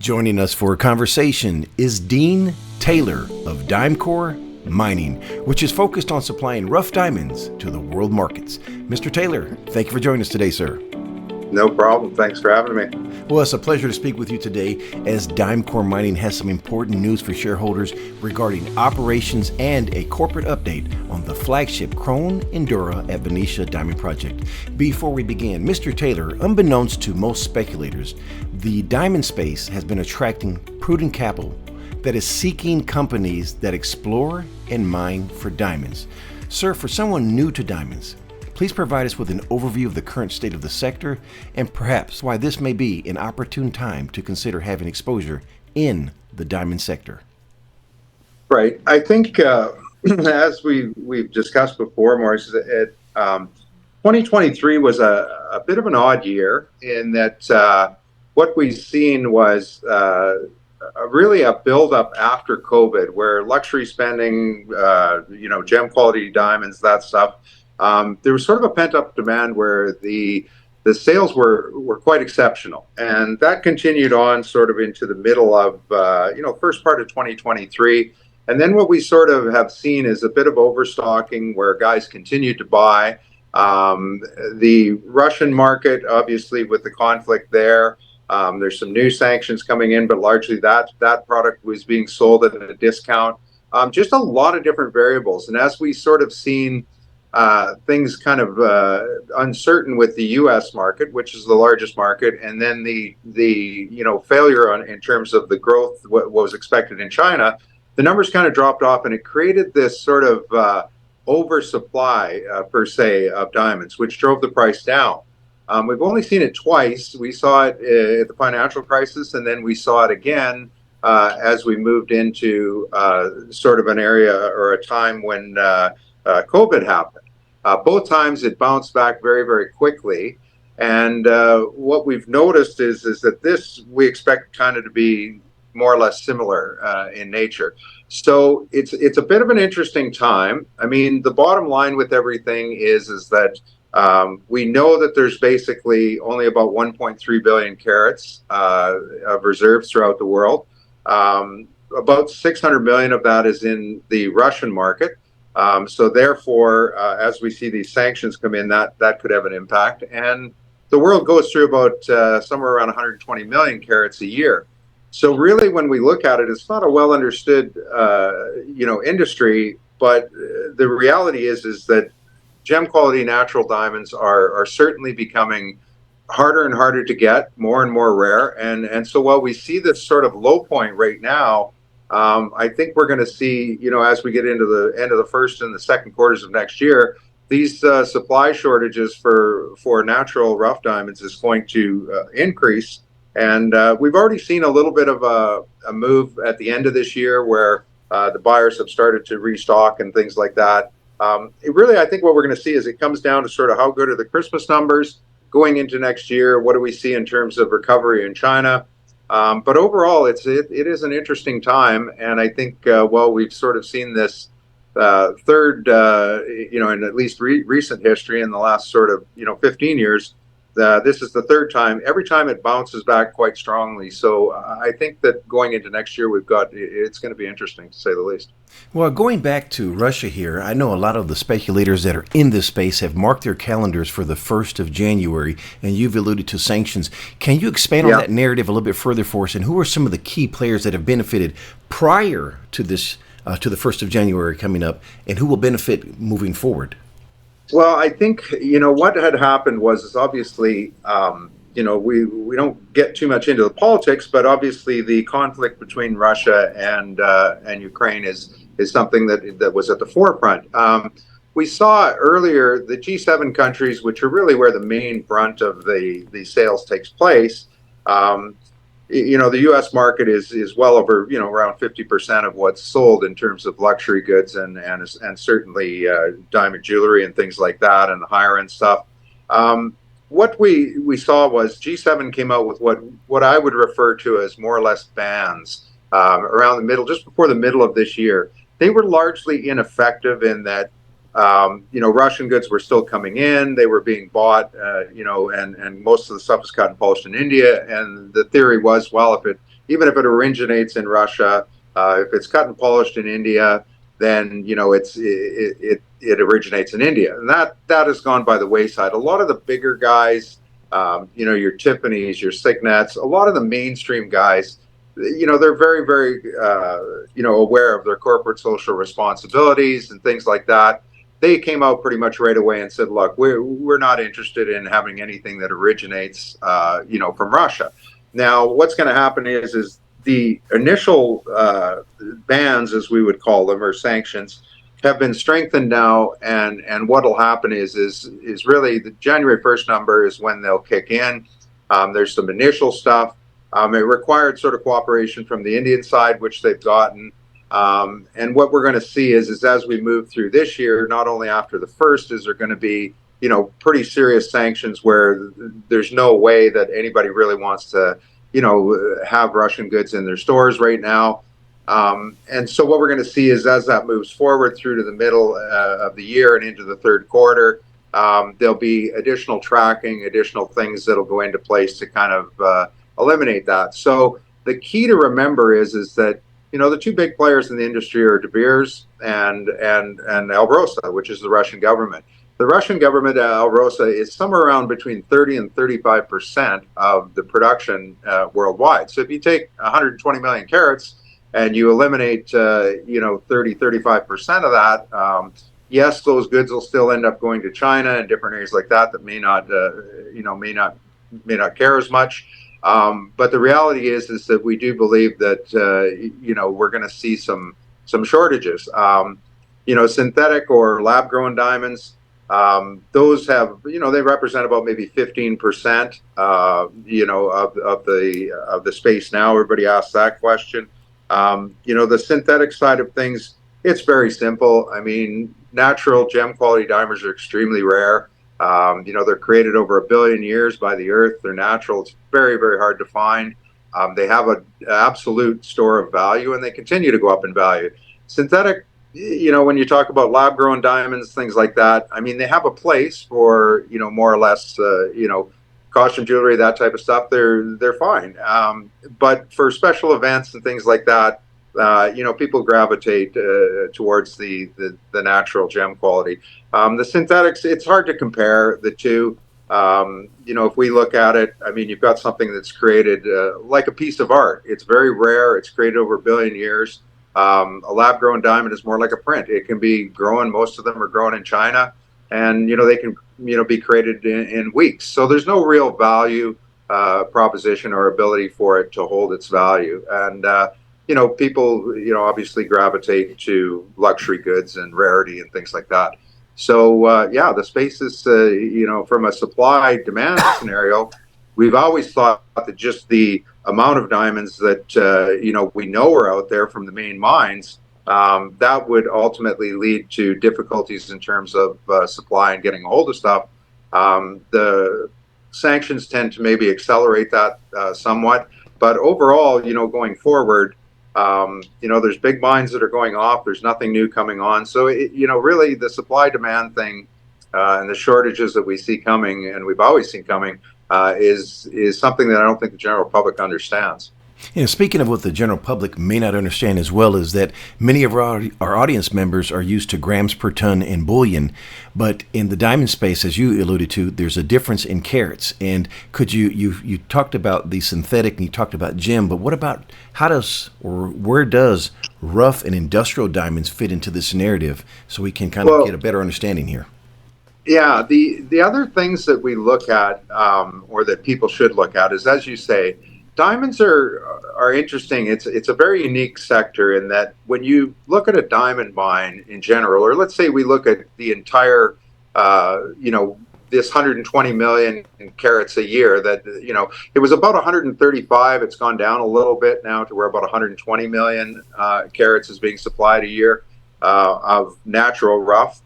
Joining us for a conversation is Dean Taylor of Diamcor Mining, which is focused on supplying rough diamonds to the world markets. Mr. Taylor, thank you for joining us today, sir. No problem. Thanks for having me. Well, it's a pleasure to speak with you today as Diamcor Mining has some important news for shareholders regarding operations and a corporate update on the flagship Chrome Endura at Venetia Diamond Project. Before we begin, Mr. Taylor, unbeknownst to most speculators, the diamond space has been attracting prudent capital that is seeking companies that explore and mine for diamonds. Sir, for someone new to diamonds, please provide us with an overview of the current state of the sector and perhaps why this may be an opportune time to consider having exposure in the diamond sector. Right. I think as we've discussed before, Maurice, 2023 was a bit of an odd year in that what we've seen was really a buildup after COVID, where luxury spending, gem quality diamonds, that stuff. There was sort of a pent-up demand where the sales were quite exceptional, and that continued on sort of into the middle of first part of 2023. And then what we sort of have seen is a bit of overstocking where guys continued to buy. The Russian market, obviously, with the conflict there, there's some new sanctions coming in, but largely that product was being sold at a discount. Just a lot of different variables, and as we sort of seen things kind of uncertain with the U.S. market, which is the largest market, and then the failure in terms of the growth, what was expected in China, the numbers kind of dropped off, and it created this sort of oversupply per se of diamonds, which drove the price down. We've only seen it twice. We saw it at the financial crisis, and then we saw it again as we moved into sort of an area or a time when COVID happened. Both times it bounced back very, very quickly. And what we've noticed is that this we expect kind of to be more or less similar in nature. So it's a bit of an interesting time. I mean, the bottom line with everything is that we know that there's basically only about 1.3 billion carats of reserves throughout the world. About 600 million of that is in the Russian market. So therefore, as we see these sanctions come in, that could have an impact. And the world goes through about somewhere around 120 million carats a year. So really, when we look at it, it's not a well understood, industry. But the reality is that gem quality natural diamonds are certainly becoming harder and harder to get, more and more rare. And so while we see this sort of low point right now, I think we're going to see, as we get into the end of the first and the second quarters of next year, these supply shortages for natural rough diamonds is going to increase. And we've already seen a little bit of a move at the end of this year where the buyers have started to restock and things like that. I think what we're going to see is it comes down to sort of how good are the Christmas numbers going into next year. What do we see in terms of recovery in China? But overall, it is an interesting time, and I think we've sort of seen this third, in at least recent history in the last sort of 15 years. This is the third time. Every time it bounces back quite strongly. So I think that going into next year, it's going to be interesting to say the least. Well, going back to Russia here, I know a lot of the speculators that are in this space have marked their calendars for the 1st of January, and you've alluded to sanctions. Can you expand on that narrative a little bit further for us? And who are some of the key players that have benefited prior to this, to the 1st of January coming up, and who will benefit moving forward? Well, I think, what had happened was obviously, we don't get too much into the politics, but obviously the conflict between Russia and Ukraine is something that was at the forefront. We saw earlier the G7 countries, which are really where the main brunt of the sales takes place. The U.S. market is well over, around 50% of what's sold in terms of luxury goods and certainly diamond jewelry and things like that, and the higher end stuff. What we saw was G7 came out with what I would refer to as more or less bans around the middle, just before the middle of this year. They were largely ineffective in that Russian goods were still coming in. They were being bought, and most of the stuff was cut and polished in India. And the theory was, well, even if it originates in Russia, if it's cut and polished in India, then it originates in India, and that has gone by the wayside. A lot of the bigger guys, your Tiffany's, your Signets, a lot of the mainstream guys, they're very, very, aware of their corporate social responsibilities and things like that. They came out pretty much right away and said, look, we're not interested in having anything that originates, from Russia. Now, what's going to happen is the initial bans, as we would call them, or sanctions, have been strengthened now, and what'll happen is really the January 1st number is when they'll kick in. There's some initial stuff. It required sort of cooperation from the Indian side, which they've gotten. And what we're going to see is as we move through this year, not only after the first, is there going to be pretty serious sanctions where there's no way that anybody really wants to have Russian goods in their stores right now. And so what we're going to see is as that moves forward through to the middle of the year and into the third quarter, there'll be additional tracking, additional things that'll go into place to kind of eliminate that. So the key to remember is that the two big players in the industry are De Beers and Alrosa, which is the Russian government. The Russian government, Alrosa, is somewhere around between 30 and 35% of the production worldwide. So if you take 120 million carats and you eliminate, 35% of that, yes, those goods will still end up going to China and different areas like that may not care as much. But the reality is that we do believe that we're going to see some shortages. Synthetic or lab grown diamonds. Those have, they represent about maybe 15%, of the space now. Everybody asks that question. The synthetic side of things, it's very simple. I mean, natural gem quality diamonds are extremely rare. They're created over 1 billion years by the earth. They're natural. It's very, very hard to find. They have an absolute store of value, and they continue to go up in value. Synthetic, when you talk about lab grown diamonds, things like that, I mean, they have a place for, more or less, costume jewelry, that type of stuff. They're fine. But for special events and things like that, people gravitate towards the natural gem quality. The synthetics, it's hard to compare the two. If we look at it, I mean, you've got something that's created like a piece of art. It's very rare. It's created over 1 billion years. A lab-grown diamond is more like a print. It can be grown. Most of them are grown in China, and they can be created in weeks. So there's no real value proposition or ability for it to hold its value. And people obviously gravitate to luxury goods and rarity and things like that. So the space is from a supply demand scenario, we've always thought that just the amount of diamonds that we know are out there from the main mines, that would ultimately lead to difficulties in terms of supply and getting a hold of stuff. The sanctions tend to maybe accelerate that somewhat, but overall, going forward, there's big mines that are going off. There's nothing new coming on. So, really the supply demand thing and the shortages that we see coming, and we've always seen coming, is something that I don't think the general public understands. Speaking of what the general public may not understand as well, is that many of our audience members are used to grams per ton in bullion, but in the diamond space, as you alluded to, there's a difference in carats. And could you talked about the synthetic and you talked about gem, but what about where does rough and industrial diamonds fit into this narrative, so we can kind of get a better understanding here? Yeah, the other things that we look at, or that people should look at, is, as you say, diamonds are interesting. It's a very unique sector in that when you look at a diamond mine in general, or let's say we look at the entire, this 120 million carats a year, that, it was about 135. It's gone down a little bit now to where about 120 million carats is being supplied a year of natural rough.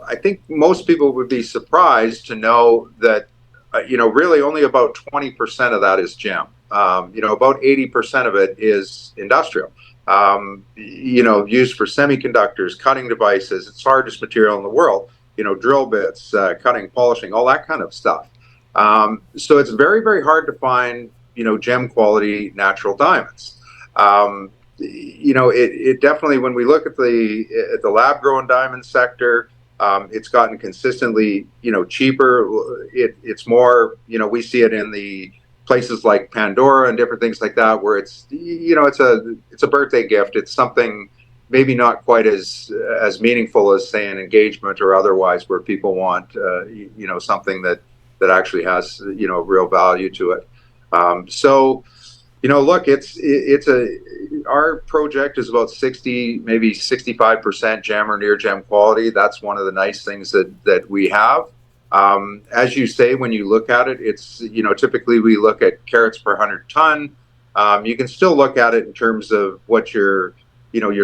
I think most people would be surprised to know that really only about 20% of that is gem. About 80% of it is industrial. used for semiconductors, cutting devices. It's hardest material in the world. Drill bits, cutting, polishing, all that kind of stuff. So it's very, very hard to find, gem quality natural diamonds. It definitely, when we look at the lab grown diamond sector, it's gotten consistently, cheaper. It's more, we see it in the places like Pandora and different things like that, where it's a birthday gift. It's something maybe not quite as meaningful as, say, an engagement or otherwise, where people want something that actually has real value to it. So look, our project is about 60, maybe 65% gem or near gem quality. That's one of the nice things that we have. As you say, when you look at it, it's, typically we look at carats per 100 ton. You can still look at it in terms of what your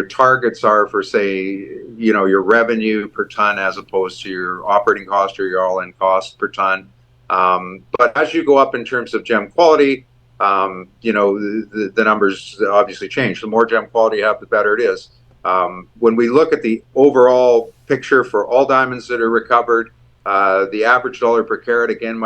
targets are for, say, your revenue per ton as opposed to your operating cost or your all-in cost per ton. But as you go up in terms of gem quality, the numbers obviously change. The more gem quality you have, the better it is. When we look at the overall picture for all diamonds that are recovered, the average dollar per carat, again,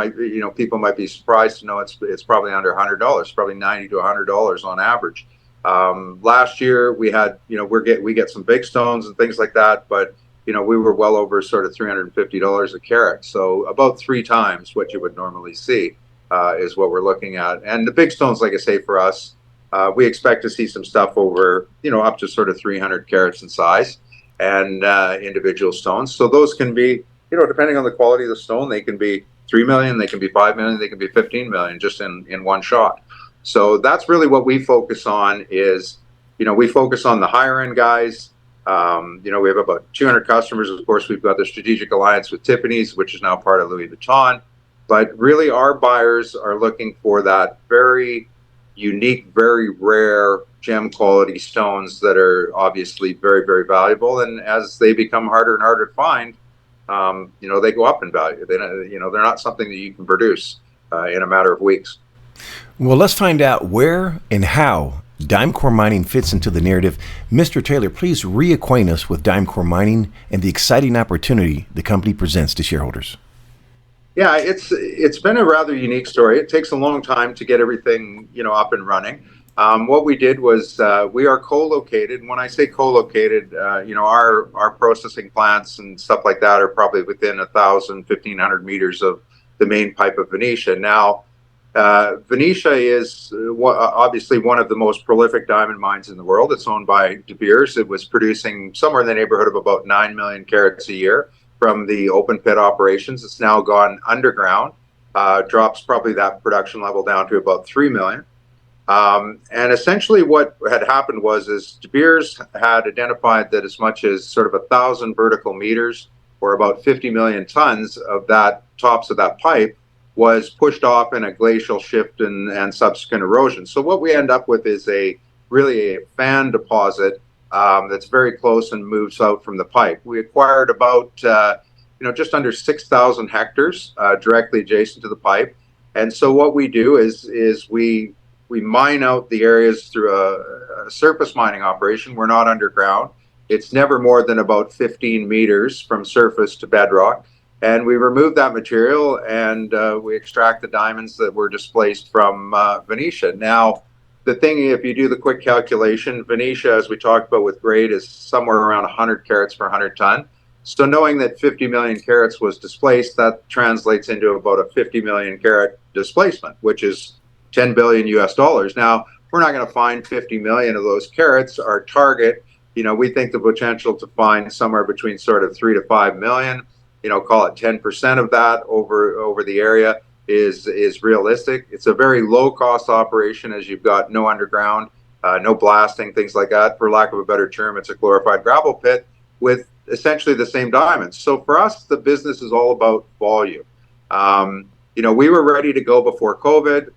people might be surprised to know it's probably under $100, probably $90 to $100 on average. Last year we had, we get some big stones and things like that, but we were well over sort of $350 a carat. So about 3 times what you would normally see is what we're looking at. And the big stones, like I say, for us, we expect to see some stuff over, up to sort of 300 carats in size, and individual stones. So those can be, depending on the quality of the stone, they can be 3 million, they can be 5 million, they can be 15 million just in one shot. So that's really what we focus on is, we focus on the higher end guys. We have about 200 customers. Of course, we've got the strategic alliance with Tiffany's, which is now part of Louis Vuitton. But really, our buyers are looking for that very unique, very rare gem quality stones that are obviously very, very valuable. And as they become harder and harder to find, they go up in value. They're not something that you can produce in a matter of weeks. Well, let's find out where and how Diamcor Mining fits into the narrative. Mr. Taylor, please reacquaint us with Diamcor Mining and the exciting opportunity the company presents to shareholders. Yeah, it's been a rather unique story. It takes a long time to get everything up and running. What we did was we are co-located. And when I say co-located, our processing plants and stuff like that are probably within 1,000, 1,500 meters of the main pipe of Venetia. Now, Venetia is obviously one of the most prolific diamond mines in the world. It's owned by De Beers. It was producing somewhere in the neighborhood of about 9 million carats a year from the open pit operations. It's now gone underground, drops probably that production level down to about 3 million. And essentially what had happened was De Beers had identified that as much as sort of 1,000 vertical meters, or about 50 million tons of that tops of that pipe, was pushed off in a glacial shift and subsequent erosion. So what we end up with is really a fan deposit that's very close and moves out from the pipe. We acquired about just under 6,000 hectares directly adjacent to the pipe. And so what we do is we mine out the areas through a surface mining operation. We're not underground. It's never more than about 15 meters from surface to bedrock. And we remove that material and we extract the diamonds that were displaced from Venetia. Now, the thing, if you do the quick calculation, Venetia, as we talked about with grade, is somewhere around 100 carats per 100 ton. So knowing that 50 million carats was displaced, that translates into about a 50 million carat displacement, which is 10 billion US dollars. Now, we're not going to find 50 million of those carats. Our target, we think the potential to find somewhere between sort of 3 to 5 million, call it 10% of that over the area is realistic. It's a very low cost operation, as you've got no underground, no blasting, things like that. For lack of a better term, it's a glorified gravel pit with essentially the same diamonds. So for us, the business is all about volume. We were ready to go before COVID.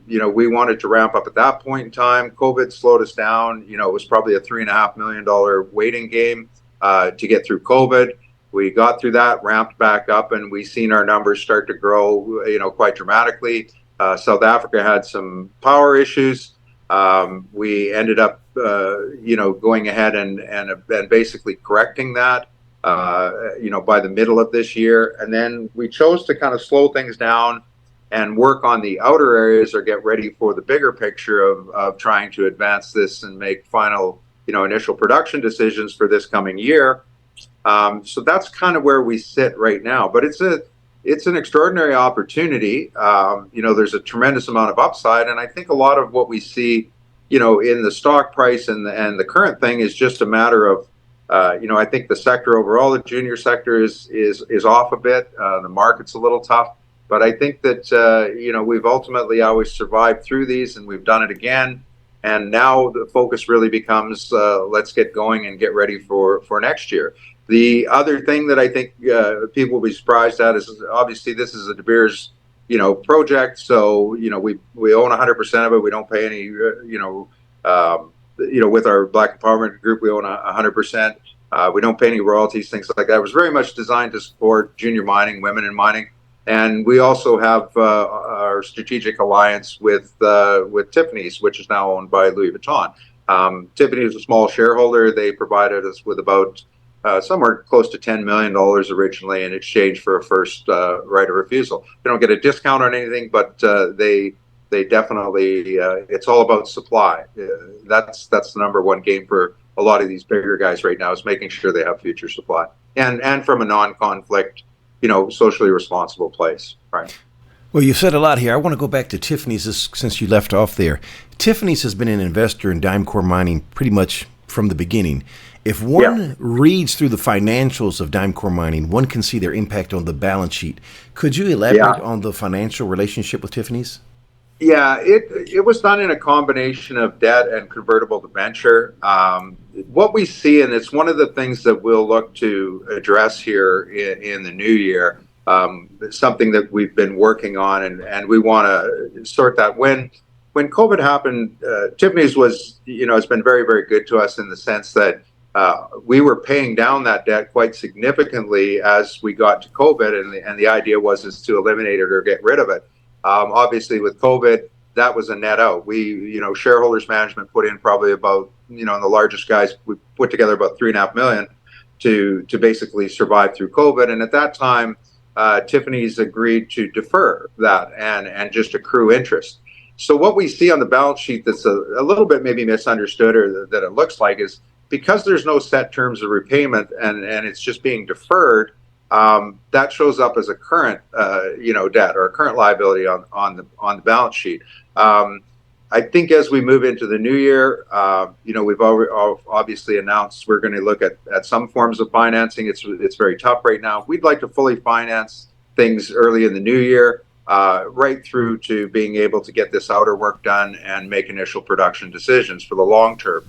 We wanted to ramp up at that point in time. COVID slowed us down. It was probably a $3.5 million waiting game to get through COVID. We got through that, ramped back up, and we've seen our numbers start to grow, quite dramatically. South Africa had some power issues. We ended up, going ahead and basically correcting that, by the middle of this year. And then we chose to kind of slow things down and work on the outer areas or get ready for the bigger picture of trying to advance this and make final, initial production decisions for this coming year. So that's kind of where we sit right now. But it's an extraordinary opportunity. There's a tremendous amount of upside, and I think a lot of what we see, in the stock price and the current thing is just a matter of, I think the sector overall, the junior sector is off a bit. The market's a little tough, but I think that we've ultimately always survived through these, and we've done it again. And now the focus really becomes, let's get going and get ready for next year. The other thing that I think people will be surprised at is obviously this is a De Beers, project. So we own 100% of it. We don't pay any, with our Black Empowerment Group, we own 100%. We don't pay any royalties, things like that. It was very much designed to support junior mining, women in mining, and we also have our strategic alliance with Tiffany's, which is now owned by Louis Vuitton. Tiffany is a small shareholder. They provided us with about somewhere close to $10 million originally in exchange for a first right of refusal. They don't get a discount on anything, but they definitely, it's all about supply. That's the number one game for a lot of these bigger guys right now, is making sure they have future supply, and from a non-conflict, socially responsible place, right? Well, you've said a lot here. I want to go back to Tiffany's since you left off there. Tiffany's has been an investor in Diamcor Mining pretty much from the beginning. If one reads through the financials of Diamcor Mining, one can see their impact on the balance sheet. Could you elaborate on the financial relationship with Tiffany's? Yeah, it was done in a combination of debt and convertible debenture. What we see, and it's one of the things that we'll look to address here in the new year, something that we've been working on, and we want to sort that. When COVID happened, Tiffany's was, has been very, very good to us in the sense that we were paying down that debt quite significantly as we got to COVID, and the idea was to eliminate it or get rid of it. Obviously, with COVID, that was a net out. We, shareholders management put in probably about, and the largest guys, we put together about $3.5 million to basically survive through COVID. And at that time, Tiffany's agreed to defer that and just accrue interest. So what we see on the balance sheet that's a little bit maybe misunderstood, or that it looks like, is because there's no set terms of repayment and it's just being deferred. That shows up as a current, debt or a current liability on the balance sheet. I think as we move into the new year, we've obviously announced we're going to look at some forms of financing. It's very tough right now. We'd like to fully finance things early in the new year, right through to being able to get this outer work done and make initial production decisions for the long term.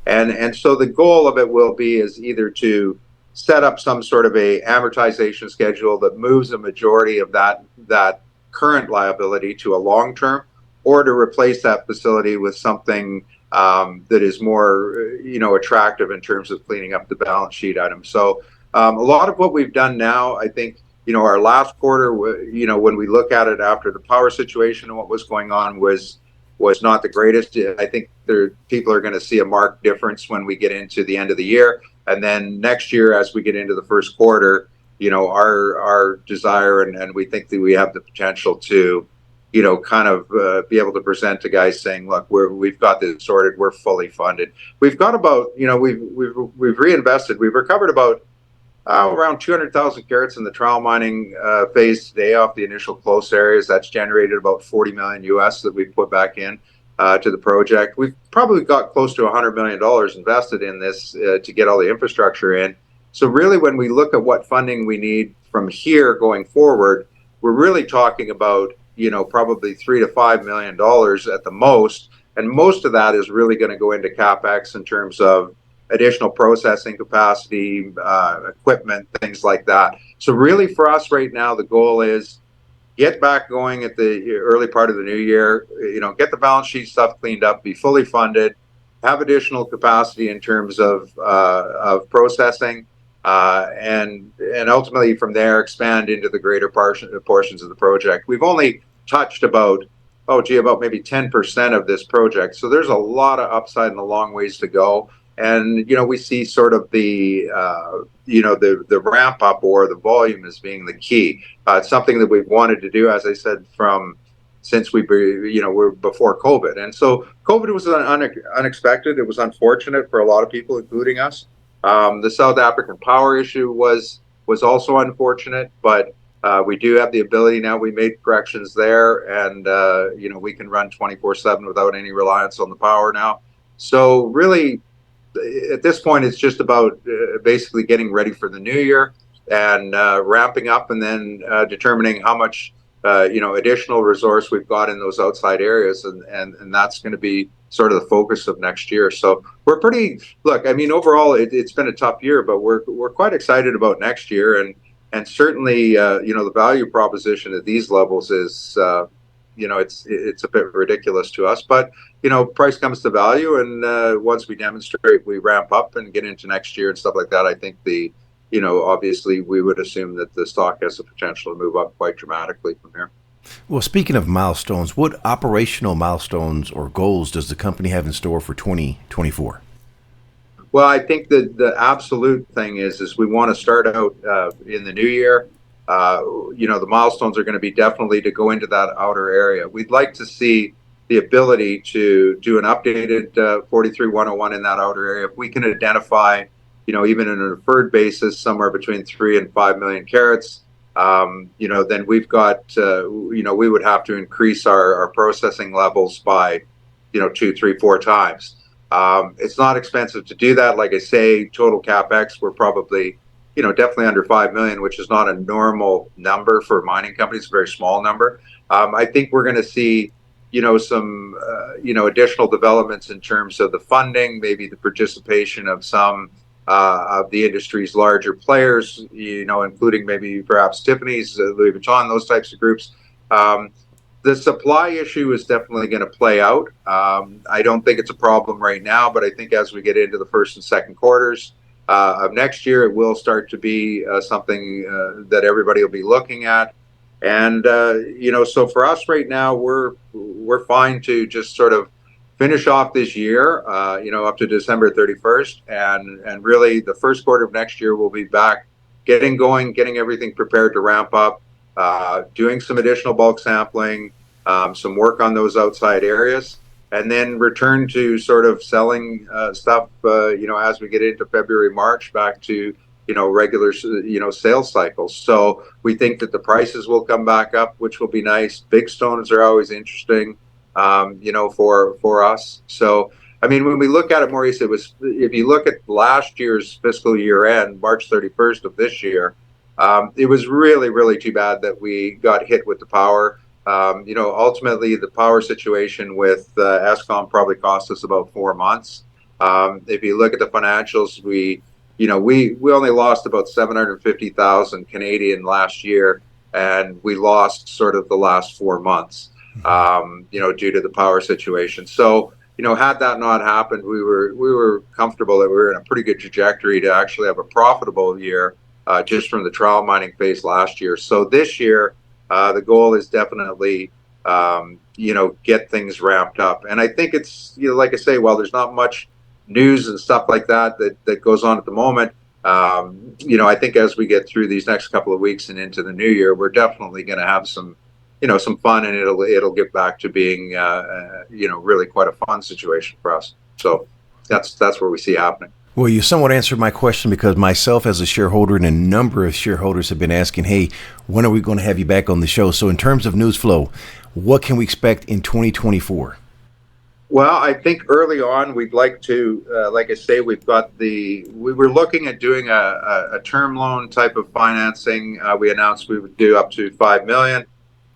And so the goal of it will be is either to set up some sort of a amortization schedule that moves a majority of that current liability to a long term, or to replace that facility with something that is more, attractive in terms of cleaning up the balance sheet items. So a lot of what we've done now, I think, our last quarter, when we look at it after the power situation and what was going on was not the greatest. I think people are going to see a marked difference when we get into the end of the year. And then next year, as we get into the first quarter, our desire, and we think that we have the potential to, kind of be able to present to guys saying, look, we've got this sorted, we're fully funded. We've got about, we've reinvested, we've recovered about around 200,000 carats in the trial mining phase today off the initial close areas. That's generated about 40 million US that we've put back in to the project. We've probably got close to $100 million invested in this to get all the infrastructure in. So really, when we look at what funding we need from here going forward, we're really talking about, probably $3 to $5 million at the most. And most of that is really going to go into CapEx in terms of additional processing capacity, equipment, things like that. So really for us right now, the goal is get back going at the early part of the new year, get the balance sheet stuff cleaned up, be fully funded, have additional capacity in terms of processing, and ultimately from there expand into the greater portions of the project. We've only touched about oh, gee, about maybe 10% of this project. So there's a lot of upside and a long ways to go. And, we see sort of the ramp up or the volume as being the key. It's something that we've wanted to do, as I said, since we're before COVID. And so COVID was unexpected. It was unfortunate for a lot of people, including us. The South African power issue was also unfortunate, but we do have the ability now. We made corrections there, and we can run 24/7 without any reliance on the power now. So really, at this point, it's just about basically getting ready for the new year and ramping up, and then determining how much additional resource we've got in those outside areas, and that's going to be sort of the focus of next year. So we're overall it's been a tough year, but we're quite excited about next year, and certainly the value proposition at these levels is it's a bit ridiculous to us, but price comes to value, and once we demonstrate, we ramp up and get into next year and stuff like that. I think obviously we would assume that the stock has the potential to move up quite dramatically from here. Well, speaking of milestones, what operational milestones or goals does the company have in store for 2024? Well, I think that the absolute thing is we want to start out in the new year. The milestones are going to be definitely to go into that outer area. We'd like to see the ability to do an updated 43-101 in that outer area. If we can identify, even on an inferred basis, somewhere between 3 and 5 million carats, then we've got, we would have to increase our processing levels by, 2, 3, 4 times. It's not expensive to do that. Like I say, total capex, we're probably, definitely under 5 million, which is not a normal number for mining companies, a very small number. I think we're going to see, some, additional developments in terms of the funding, maybe the participation of some of the industry's larger players, including maybe perhaps Tiffany's, Louis Vuitton, those types of groups. The supply issue is definitely going to play out. I don't think it's a problem right now, but I think as we get into the first and second quarters of next year, it will start to be something that everybody will be looking at. And so for us right now, we're fine to just sort of finish off this year, up to December 31st, and really the first quarter of next year we'll be back, getting everything prepared to ramp up, doing some additional bulk sampling, some work on those outside areas, and then return to sort of selling stuff, as we get into February, March, back to regular sales cycles. So we think that the prices will come back up, which will be nice. Big stones are always interesting, for us. So when we look at it, Maurice, if you look at last year's fiscal year end, March 31st of this year, it was really, really too bad that we got hit with the power. Ultimately, the power situation with Eskom probably cost us about 4 months. If you look at the financials, we only lost about 750,000 Canadian last year, and we lost sort of the last 4 months, due to the power situation. So, had that not happened, we were comfortable that we were in a pretty good trajectory to actually have a profitable year, just from the trial mining phase last year. So this year, the goal is definitely, get things ramped up. And I think it's, like I say, while there's not much news and stuff like that goes on at the moment, I think as we get through these next couple of weeks and into the new year, we're definitely going to have some fun, and it'll get back to being, really quite a fun situation for us. So that's where we see happening. Well, you somewhat answered my question, because myself as a shareholder and a number of shareholders have been asking, hey, when are we going to have you back on the show? So in terms of news flow, what can we expect in 2024? Well, I think early on, we'd like to, like I say, we were looking at doing a term loan type of financing. We announced we would do up to 5 million.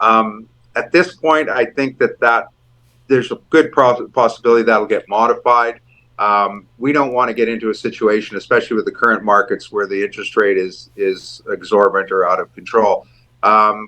At this point, I think that there's a good possibility that'll get modified. We don't want to get into a situation, especially with the current markets, where the interest rate is exorbitant or out of control.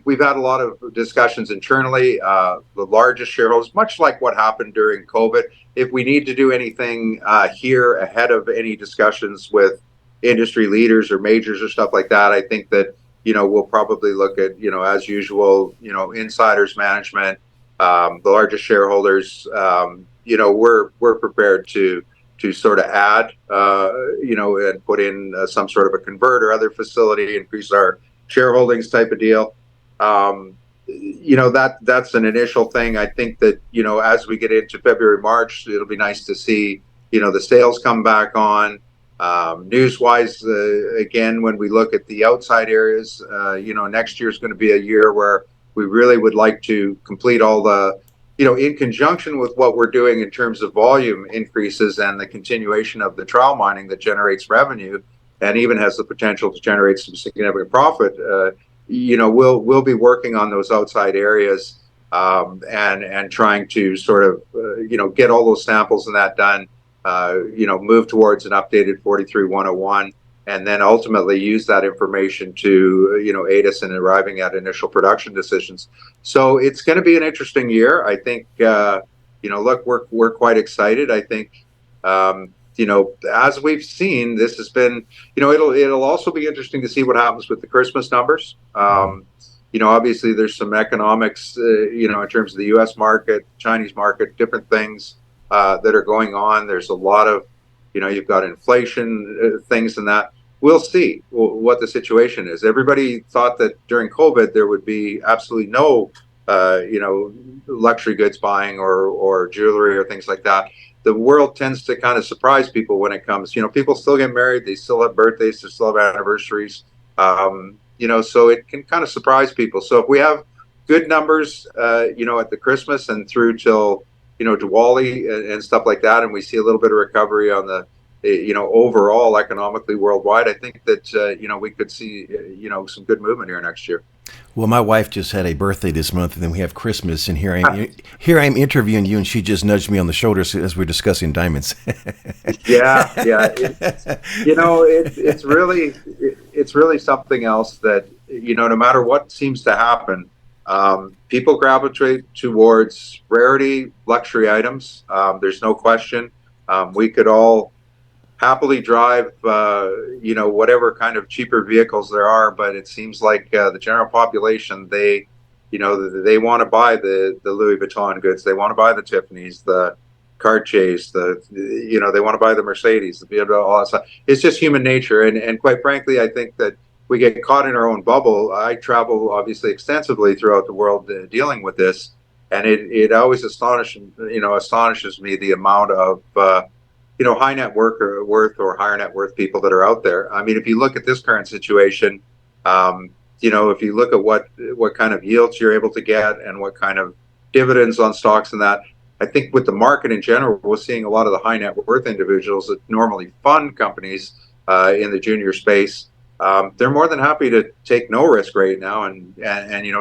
We've had a lot of discussions internally. The largest shareholders, much like what happened during COVID, if we need to do anything here ahead of any discussions with industry leaders or majors or stuff like that, I think that we'll probably look at as usual insiders management, the largest shareholders, we're prepared to sort of add, and put in some sort of a convert or other facility, increase our shareholdings type of deal. That's an initial thing. I think that, as we get into February, March, it'll be nice to see, the sales come back on. News wise, again, when we look at the outside areas, next year is going to be a year where we really would like to complete all the, in conjunction with what we're doing in terms of volume increases and the continuation of the trial mining that generates revenue and even has the potential to generate some significant profit. We'll be working on those outside areas, and trying to sort of get all those samples and that done. Move towards an updated 43-101, and then ultimately use that information to aid us in arriving at initial production decisions. So it's going to be an interesting year. I think look, we're quite excited. I think as we've seen, this has been, it'll also be interesting to see what happens with the Christmas numbers. Obviously there's some economics, in terms of the U.S. market, Chinese market, different things that are going on. There's a lot of, you've got inflation, things and that. We'll see what the situation is. Everybody thought that during COVID there would be absolutely no, luxury goods buying or jewelry or things like that. The world tends to kind of surprise people when it comes. People still get married, they still have birthdays, they still have anniversaries. So it can kind of surprise people. So if we have good numbers, at the Christmas and through till Diwali and stuff like that, and we see a little bit of recovery on the overall economically worldwide, I think that we could see some good movement here next year. Well, my wife just had a birthday this month, and then we have Christmas, and here I am interviewing you, and she just nudged me on the shoulder as we're discussing diamonds. Yeah. It's really something else that no matter what seems to happen, people gravitate towards rarity, luxury items. There's no question. We could all happily drive, whatever kind of cheaper vehicles there are, but it seems like the general population, they want to buy the Louis Vuitton goods, they want to buy the Tiffany's, the Carats, they want to buy the Mercedes, the BMW, all that stuff. It's just human nature, and quite frankly, I think that we get caught in our own bubble. I travel obviously extensively throughout the world dealing with this, and it always astonishes me the amount of high net worth or higher net worth people that are out there. I mean, if you look at this current situation, if you look at what kind of yields you're able to get and what kind of dividends on stocks and that, I think with the market in general, we're seeing a lot of the high net worth individuals that normally fund companies in the junior space. They're more than happy to take no risk right now and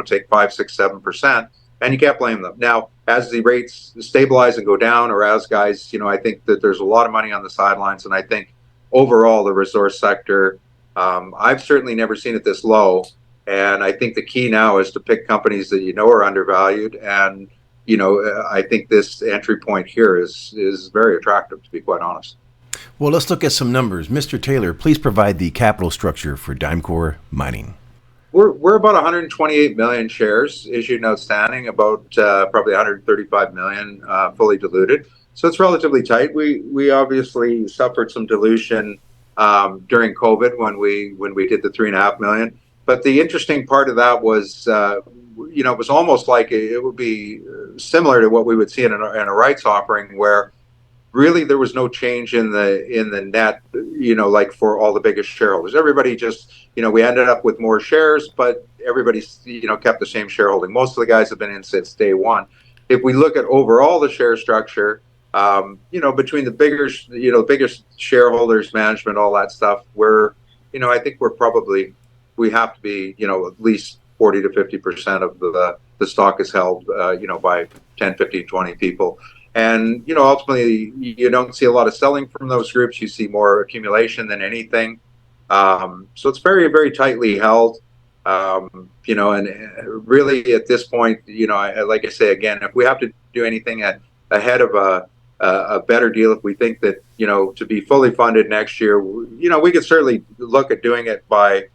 take 5, 6, 7%. And you can't blame them. Now, as the rates stabilize and go down, or as guys, I think that there's a lot of money on the sidelines. And I think overall, the resource sector, I've certainly never seen it this low. And I think the key now is to pick companies that are undervalued. And, I think this entry point here is very attractive, to be quite honest. Well, let's look at some numbers. Mr. Taylor, please provide the capital structure for Diamcor Mining. We're about 128 million shares issued and outstanding, about probably 135 million fully diluted. So it's relatively tight. We obviously suffered some dilution during COVID when we did the 3.5 million. But the interesting part of that was, it was almost like it would be similar to what we would see in a rights offering, where really there was no change in the net, like for all the biggest shareholders. Everybody just, we ended up with more shares, but everybody, kept the same shareholding. Most of the guys have been in since day one. If we look at overall the share structure, between the biggest shareholders, management, all that stuff, I think we have to be, at least 40 to 50% of the stock is held, by 10, 15, 20 people. And, ultimately, you don't see a lot of selling from those groups. You see more accumulation than anything. So it's very, very tightly held. And really at this point, like I say, again, if we have to do anything ahead of a better deal, if we think that, to be fully funded next year, we could certainly look at doing it by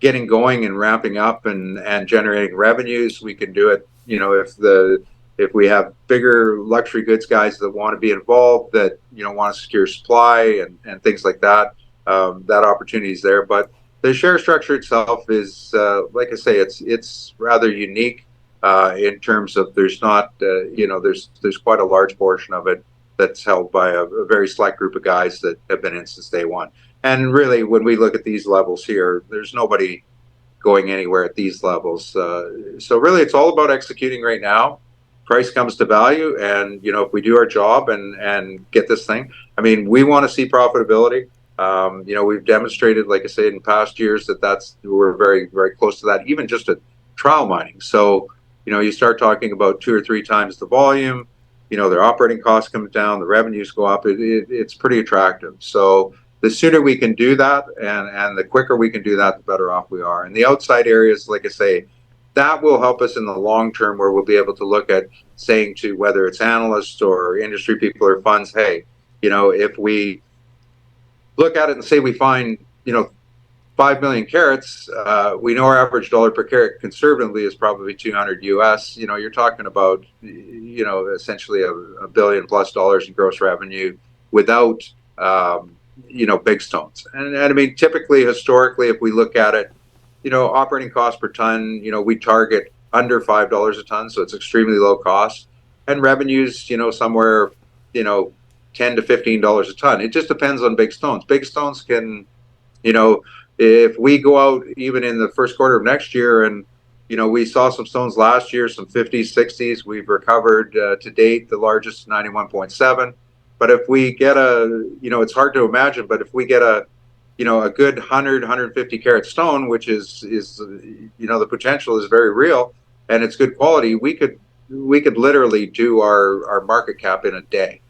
getting going and ramping up and generating revenues. We can do it, if the if we have bigger luxury goods guys that want to be involved, that want to secure supply and things like that, that opportunity is there. But the share structure itself is, like I say, it's rather unique in terms of there's not, there's quite a large portion of it that's held by a very select group of guys that have been in since day one. And really, when we look at these levels here, there's nobody going anywhere at these levels. So really, it's all about executing right now. Price comes to value, and if we do our job and get this thing, I mean, we want to see profitability. We've demonstrated, like I say, in past years we're very, very close to that, even just at trial mining. So you start talking about 2 or 3 times the volume. Their operating costs come down, the revenues go up. It's pretty attractive. So the sooner we can do that, and the quicker we can do that, the better off we are. And the outside areas, like I say, that will help us in the long term, where we'll be able to look at saying to whether it's analysts or industry people or funds, hey, if we look at it and say we find 5 million carats, we know our average dollar per carat conservatively is probably 200 US. You're talking about essentially $1 billion plus in gross revenue without big stones. And I mean, typically, historically, if we look at it, operating cost per ton, we target under $5 a ton, so it's extremely low cost, and revenues, somewhere, $10 to $15 a ton. It just depends on big stones. Big stones can, if we go out even in the first quarter of next year, and we saw some stones last year, some 50s, 60s, we've recovered to date the largest 91.7. But if we get it's hard to imagine, but if we get a good 150 carat stone, which is the potential is very real, and it's good quality, we could literally do our market cap in a day.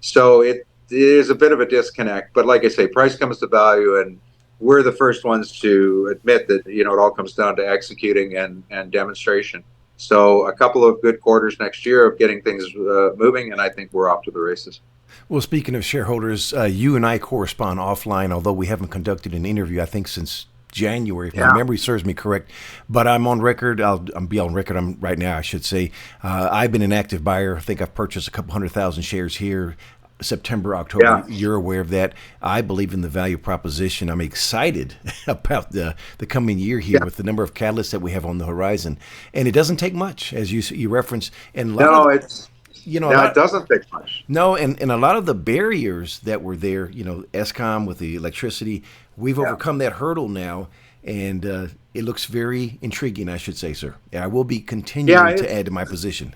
So it is a bit of a disconnect, but like I say, price comes to value, and we're the first ones to admit that it all comes down to executing and demonstration. So a couple of good quarters next year of getting things moving, and I think we're off to the races. Well, speaking of shareholders, you and I correspond offline, although we haven't conducted an interview, I think, since January, if my memory serves me correct. But I'm on record. I'll be on record right now, I should say. I've been an active buyer. I think I've purchased a couple 100,000 shares here, September, October. Yeah. You're aware of that. I believe in the value proposition. I'm excited about the coming year here with the number of catalysts that we have on the horizon. And it doesn't take much, as you referenced. And it doesn't take much. No, and a lot of the barriers that were there, ESCOM with the electricity, we've overcome that hurdle now, and it looks very intriguing, I should say, sir. I will be continuing to add to my position.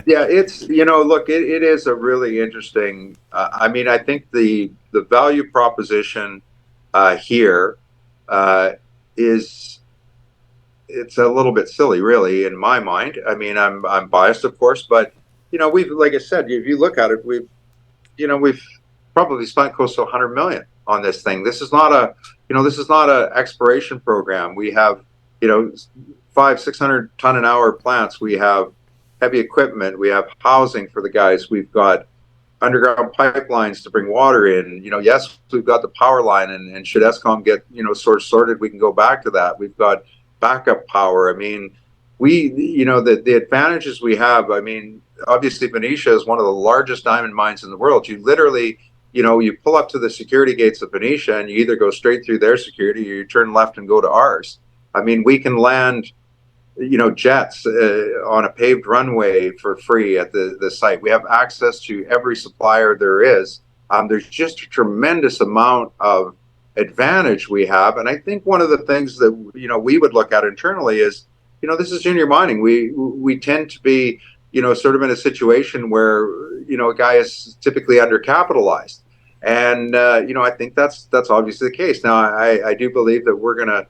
It's, look, it is a really interesting, I mean, I think the value proposition here is, it's a little bit silly, really, in my mind. I mean, I'm biased, of course, but we've, like I said, if you look at it, we've probably spent close to 100 million on this thing. This is not a exploration program. We have 500-600 ton an hour plants. We have heavy equipment. We have housing for the guys. We've got underground pipelines to bring water in. Yes, we've got the power line, and should ESCOM get sorted, we can go back to that. We've got backup power. I mean, the advantages we have. I mean, obviously, Venetia is one of the largest diamond mines in the world. You literally, you pull up to the security gates of Venetia, and you either go straight through their security or you turn left and go to ours. I mean, we can land, jets on a paved runway for free at the site. We have access to every supplier there is. There's just a tremendous amount of advantage we have. And I think one of the things that, we would look at internally is, this is junior mining. We tend to be, sort of in a situation where, a guy is typically undercapitalized. And, I think that's obviously the case. Now, I do believe that we're going to,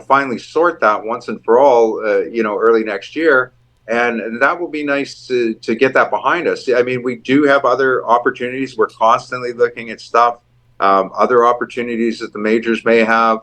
finally sort that once and for all, early next year. And that will be nice to get that behind us. I mean, we do have other opportunities. We're constantly looking at stuff, other opportunities that the majors may have,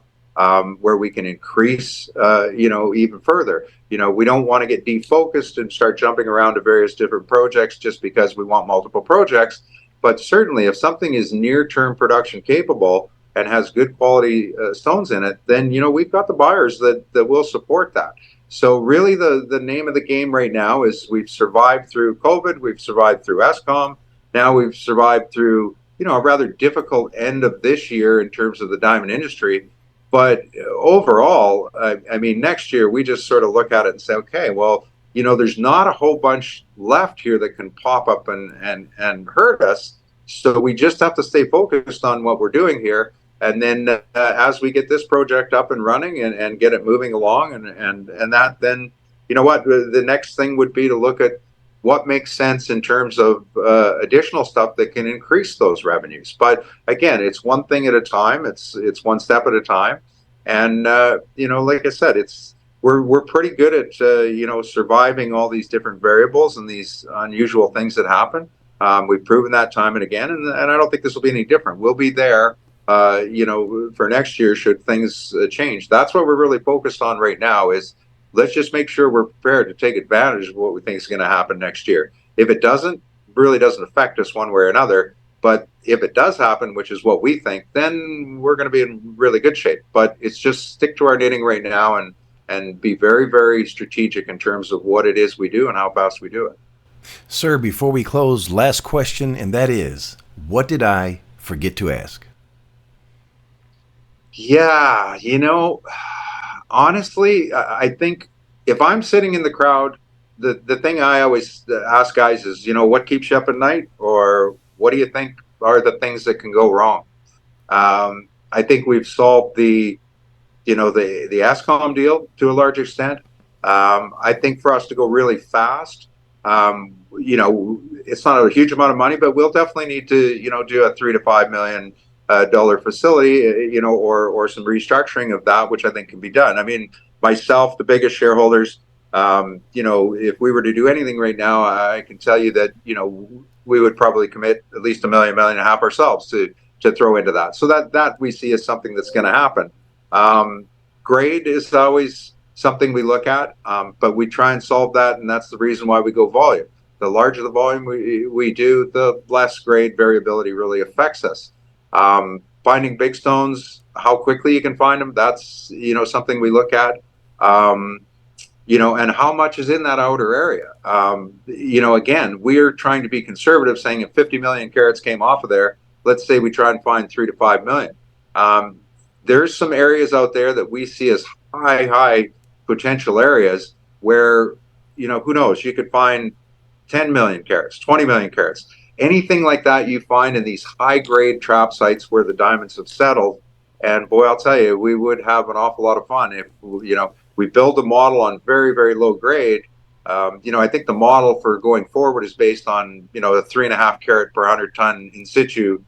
where we can increase, even further. We don't want to get defocused and start jumping around to various different projects just because we want multiple projects. But certainly, if something is near-term production capable and has good quality stones in it, then we've got the buyers that will support that. So really the name of the game right now is we've survived through COVID, we've survived through ESCOM, now we've survived through, a rather difficult end of this year in terms of the diamond industry. But overall, I mean, next year we just sort of look at it and say, okay, well, there's not a whole bunch left here that can pop up and hurt us. So we just have to stay focused on what we're doing here. And then as we get this project up and running and get it moving along and that, then, what, the next thing would be to look at what makes sense in terms of additional stuff that can increase those revenues. But again, it's one thing at a time. It's one step at a time. And, like I said, we're pretty good at, surviving all these different variables and these unusual things that happen. We've proven that time and again, and I don't think this will be any different. We'll be there, for next year should things change. That's what we're really focused on right now is let's just make sure we're prepared to take advantage of what we think is going to happen next year. If it doesn't, really doesn't affect us one way or another. But if it does happen, which is what we think, then we're going to be in really good shape. But it's just stick to our knitting right now and be very, very strategic in terms of what it is we do and how fast we do it. Sir, before we close, last question, and that is, what did I forget to ask? Yeah, honestly, I think if I'm sitting in the crowd, the thing I always ask guys is, what keeps you up at night, or what do you think are the things that can go wrong? I think we've solved the ESCOM deal to a large extent. I think for us to go really fast, it's not a huge amount of money, but we'll definitely need to, do a $3 to $5 million dollar facility, or some restructuring of that, which I think can be done. I mean, myself, the biggest shareholders, if we were to do anything right now, I can tell you that, we would probably commit at least $1 million, $1.5 million ourselves to throw into that. So that we see as something that's going to happen. Grade is always something we look at, but we try and solve that, and that's the reason why we go volume. The larger the volume we do, the less grade variability really affects us. Finding big stones, how quickly you can find them, that's, something we look at, and how much is in that outer area. Again, we're trying to be conservative, saying if 50 million carats came off of there, let's say we try and find 3 to 5 million. There's some areas out there that we see as high potential areas where, who knows, you could find 10 million carats, 20 million carats. Anything like that you find in these high-grade trap sites where the diamonds have settled. And boy, I'll tell you, we would have an awful lot of fun if, we build a model on very, very low grade. I think the model for going forward is based on, a 3.5 carat per 100 ton in situ,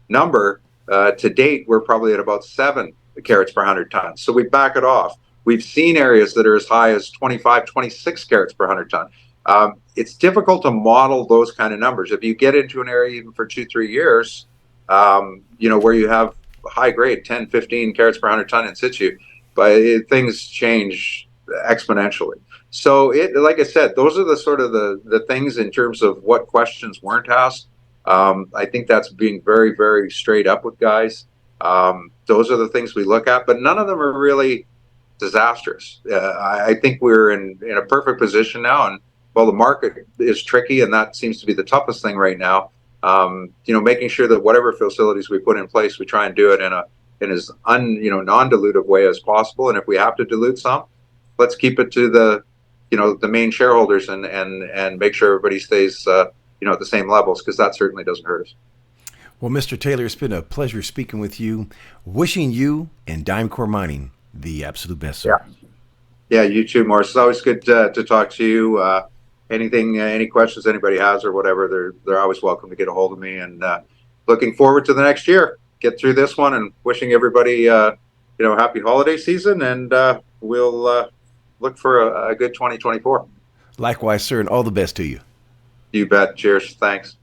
number. To date, we're probably at about 7 carats per 100 tons. So we back it off. We've seen areas that are as high as 25, 26 carats per 100 ton. It's difficult to model those kind of numbers. If you get into an area even for 2-3 years, where you have high grade 10, 15 carats per 100 ton in situ, but things change exponentially. So like I said, those are the sort of the things in terms of what questions weren't asked. I think that's being very, very straight up with guys. Those are the things we look at, but none of them are really disastrous. I think we're in a perfect position now, and while the market is tricky, and that seems to be the toughest thing right now, making sure that whatever facilities we put in place, we try and do it in as non-dilutive way as possible. And if we have to dilute some, let's keep it to the main shareholders and make sure everybody stays at the same levels, because that certainly doesn't hurt us. Well, Mr. Taylor, it's been a pleasure speaking with you. Wishing you and Diamcor Mining the absolute best, sir. Yeah, you too, Morris. It's always good to talk to you. Any questions anybody has or whatever, they're always welcome to get a hold of me. And looking forward to the next year. Get through this one, and wishing everybody happy holiday season. And we'll look for a good 2024. Likewise, sir, and all the best to you. You bet. Cheers. Thanks.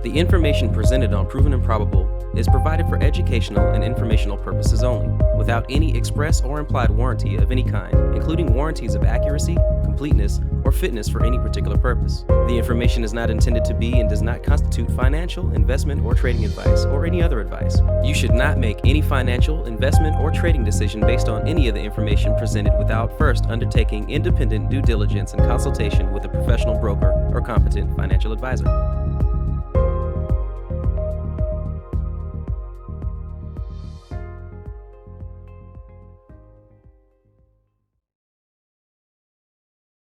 The information presented on Proven and Probable is provided for educational and informational purposes only, without any express or implied warranty of any kind, including warranties of accuracy, completeness, or fitness for any particular purpose. The information is not intended to be and does not constitute financial, investment, or trading advice, or any other advice. You should not make any financial, investment, or trading decision based on any of the information presented without first undertaking independent due diligence and consultation with a professional broker or competent financial advisor.